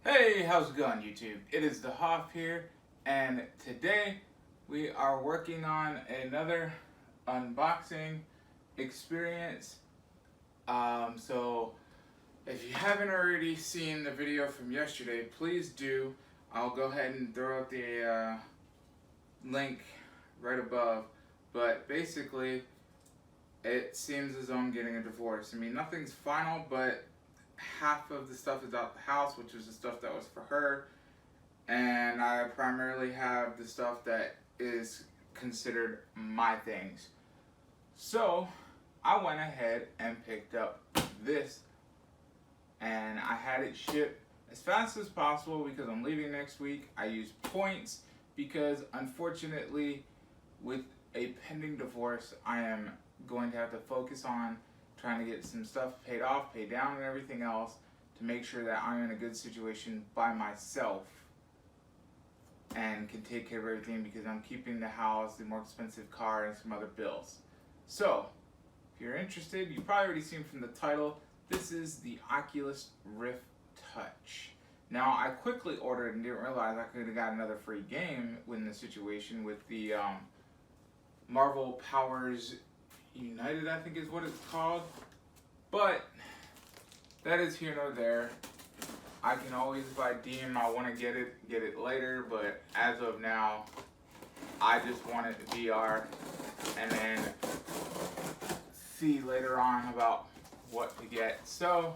Hey, how's it going, YouTube? It is the Hoff here, and today we are working on another unboxing experience. So if you haven't already seen the video from yesterday, please do. I'll go ahead and throw out the link right above. But basically, it seems as though I'm getting a divorce. I mean, nothing's final, but half of the stuff is out the house, which was the stuff that was for her, and I primarily have the stuff that is considered my things. So I went ahead and picked up this, and I had it shipped as fast as possible because I'm leaving next week. I used points because unfortunately with a pending divorce, I am going to have to focus on trying to get some stuff paid off, paid down, and everything else to make sure that I'm in a good situation by myself and can take care of everything because I'm keeping the house, the more expensive car, and some other bills. So, if you're interested, you've probably already seen from the title, this is the Oculus Rift Touch. Now, I quickly ordered and didn't realize I could have got another free game in the situation with the Marvel Powers United, I think is what it's called, but that is here nor there. I can always, if I deem I want to get it later, but as of now, I just want it to VR and then see later on about what to get. So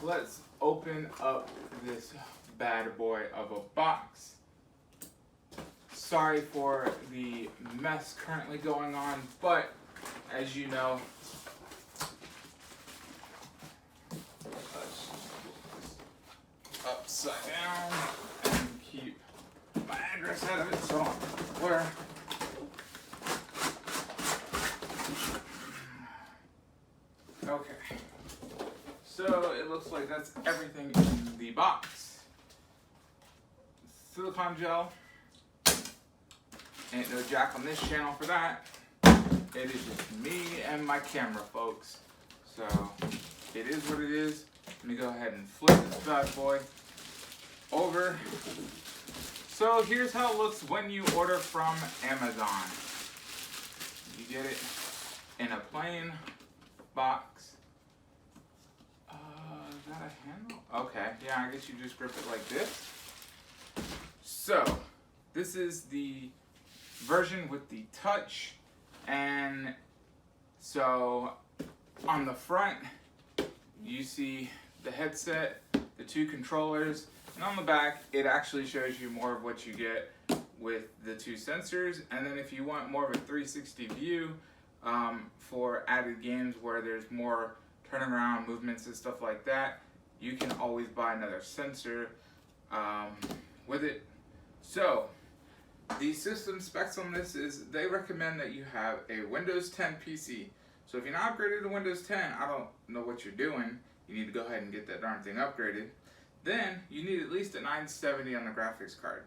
let's open up this bad boy of a box. Sorry for the mess currently going on, but as you know, let's put this upside down and keep my address out of it so where okay. So it looks like that's everything in the box. Silicone gel. Ain't no jack on this channel for that. It is just me and my camera, folks. So, it is what it is. Let me go ahead and flip this bad boy over. So, here's how it looks when you order from Amazon. You get it in a plain box. Is that a handle? Okay, yeah, I guess you just grip it like this. So, this is the version with the touch. And so on the front, you see the headset, the two controllers, and on the back, it actually shows you more of what you get with the two sensors. And then if you want more of a 360 view for added games where there's more turning around movements and stuff like that, you can always buy another sensor with it. So, the system specs on this is they recommend that you have a Windows 10 PC. So if you're not upgraded to Windows 10, I don't know what you're doing. You need to go ahead and get that darn thing upgraded. Then you need at least a 970 on the graphics card.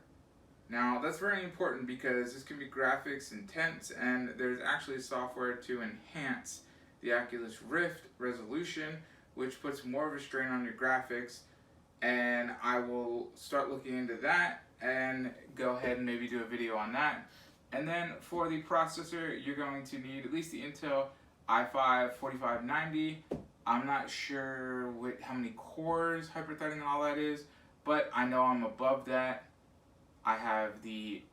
Now that's very important because this can be graphics intense, and there's actually software to enhance the Oculus Rift resolution, which puts more of a strain on your graphics. And I will start looking into that and go ahead and maybe do a video on that. And then for the processor, you're going to need at least the Intel i5 4590. I'm not sure how many cores, hyper-threading and all that is, but I know I'm above that. I have the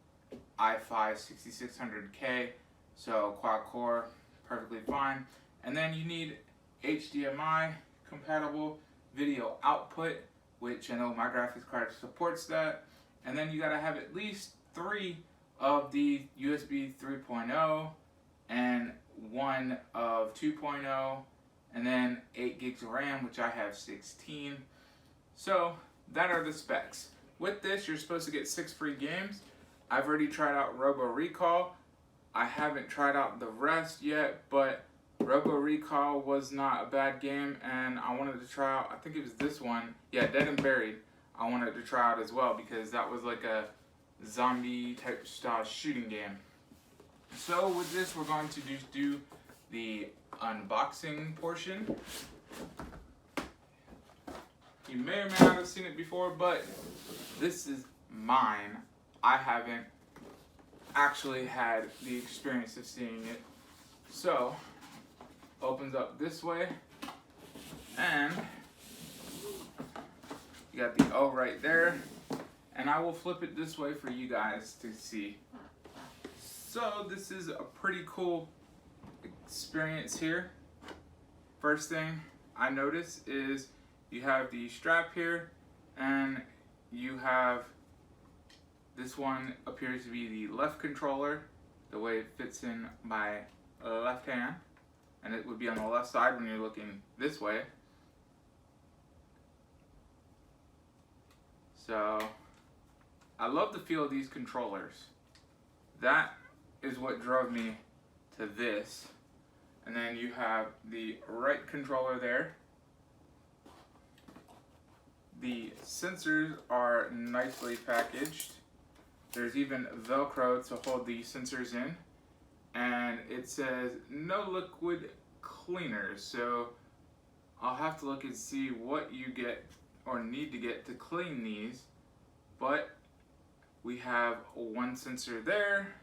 i5 6600K, so quad core, perfectly fine. And then you need HDMI compatible video output, which I know my graphics card supports that. And then you gotta have at least 3 of the USB 3.0 and 1 of 2.0, and then 8 gigs of RAM, which I have 16. So that are the specs. With this, you're supposed to get 6 free games. I've already tried out Robo Recall. I haven't tried out the rest yet, but Robo Recall was not a bad game, and I wanted to try out, I think it was this one, yeah, Dead and Buried. I wanted to try out as well because that was like a zombie type style shooting game. So with this, we're going to just do the unboxing portion. You may or may not have seen it before, but this is mine. I haven't actually had the experience of seeing it. So, opens up this way, and you got the O right there, and I will flip it this way for you guys to see. So this is a pretty cool experience here. First thing I notice is you have the strap here, and you have this one appears to be the left controller, the way it fits in my left hand, and it would be on the left side when you're looking this way. So I love the feel of these controllers. That is what drove me to this. And then you have the right controller there. The sensors are nicely packaged. There's even Velcro to hold the sensors in. And it says no liquid cleaners. So I'll have to look and see what you get or need to get to clean these. But we have one sensor there.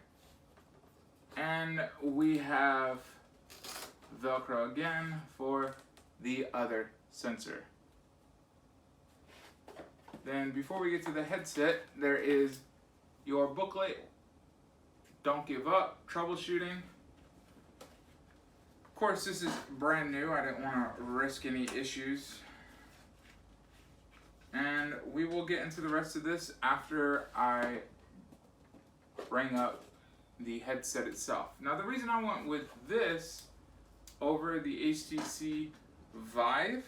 And we have Velcro again for the other sensor. Then before we get to the headset, there is your booklet, Don't Give Up, Troubleshooting. Of course, this is brand new. I didn't want to risk any issues. And we will get into the rest of this after I bring up the headset itself. Now, the reason I went with this over the HTC Vive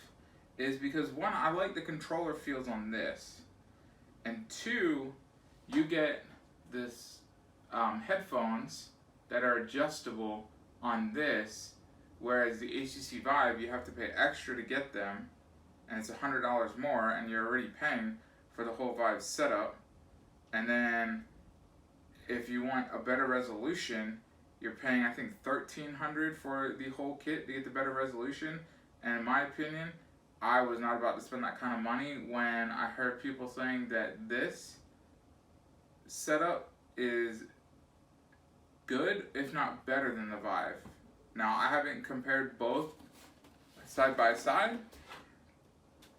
is because, one, I like the controller feels on this, and two, you get this headphones that are adjustable on this, whereas the HTC Vive, you have to pay extra to get them, and it's $100 more, and you're already paying for the whole Vive setup. And then if you want a better resolution, you're paying, I think, $1,300 for the whole kit to get the better resolution. And in my opinion, I was not about to spend that kind of money when I heard people saying that this setup is good, if not better than the Vive. Now, I haven't compared both side by side.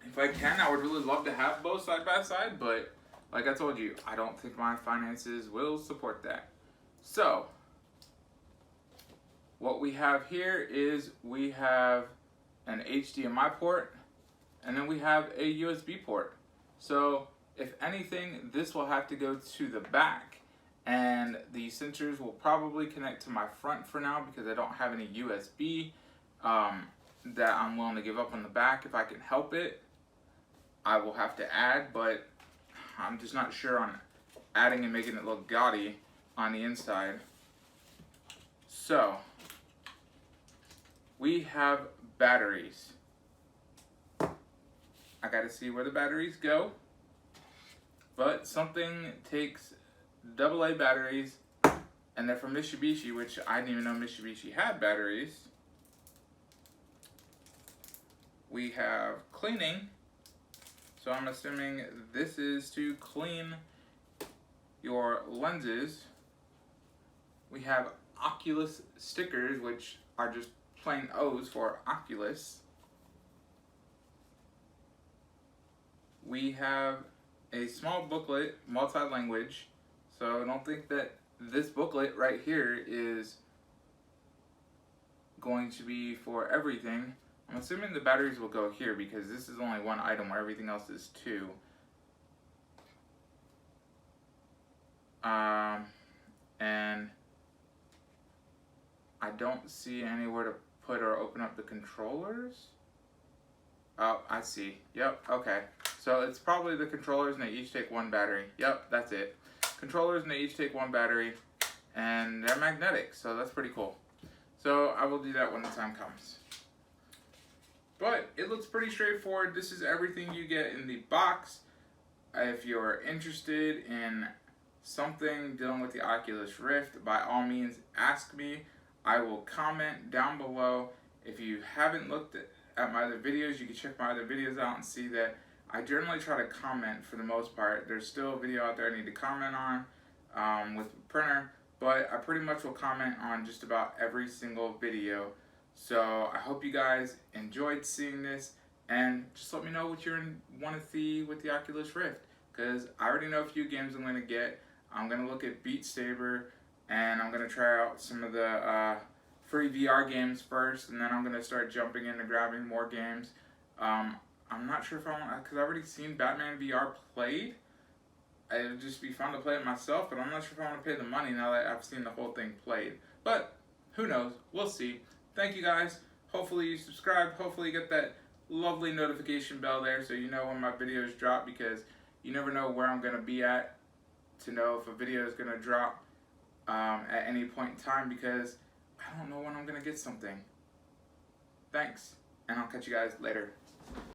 If I can, I would really love to have both side by side, but like I told you, I don't think my finances will support that. So, what we have here is we have an HDMI port, and then we have a USB port. So, if anything, this will have to go to the back, and the sensors will probably connect to my front for now because I don't have any USB that I'm willing to give up on the back. If I can help it, I will have to add, but I'm just not sure on adding and making it look gaudy on the inside. So, we have batteries. I gotta see where the batteries go, but something takes AA batteries, and they're from Mitsubishi, which I didn't even know Mitsubishi had batteries. We have cleaning. So I'm assuming this is to clean your lenses. We have Oculus stickers, which are just plain O's for Oculus. We have a small booklet, multi-language. So I don't think that this booklet right here is going to be for everything. I'm assuming the batteries will go here because this is only one item where everything else is two. And I don't see anywhere to put or open up the controllers. Oh, I see. Yep, okay. So it's probably the controllers, and they each take one battery. Yep, that's it. Controllers, and they each take one battery, and they're magnetic, so that's pretty cool. So I will do that when the time comes. But it looks pretty straightforward. This is everything you get in the box. If you're interested in something dealing with the Oculus Rift, by all means ask me. I will comment down below. If you haven't looked at my other videos, you can check my other videos out and see that I generally try to comment for the most part. There's still a video out there I need to comment on with printer, but I pretty much will comment on just about every single video. So I hope you guys enjoyed seeing this, and just let me know what you want to see with the Oculus Rift, because I already know a few games I'm going to get. I'm going to look at Beat Saber, and I'm going to try out some of the free VR games first, and then I'm going to start jumping into grabbing more games. I'm not sure if I want, because I've already seen Batman VR played. It would just be fun to play it myself, but I'm not sure if I want to pay the money now that I've seen the whole thing played. But who knows? We'll see. Thank you guys. Hopefully you subscribe. Hopefully you get that lovely notification bell there so you know when my videos drop, because you never know where I'm going to be at to know if a video is going to drop at any point in time, because I don't know when I'm going to get something. Thanks, and I'll catch you guys later.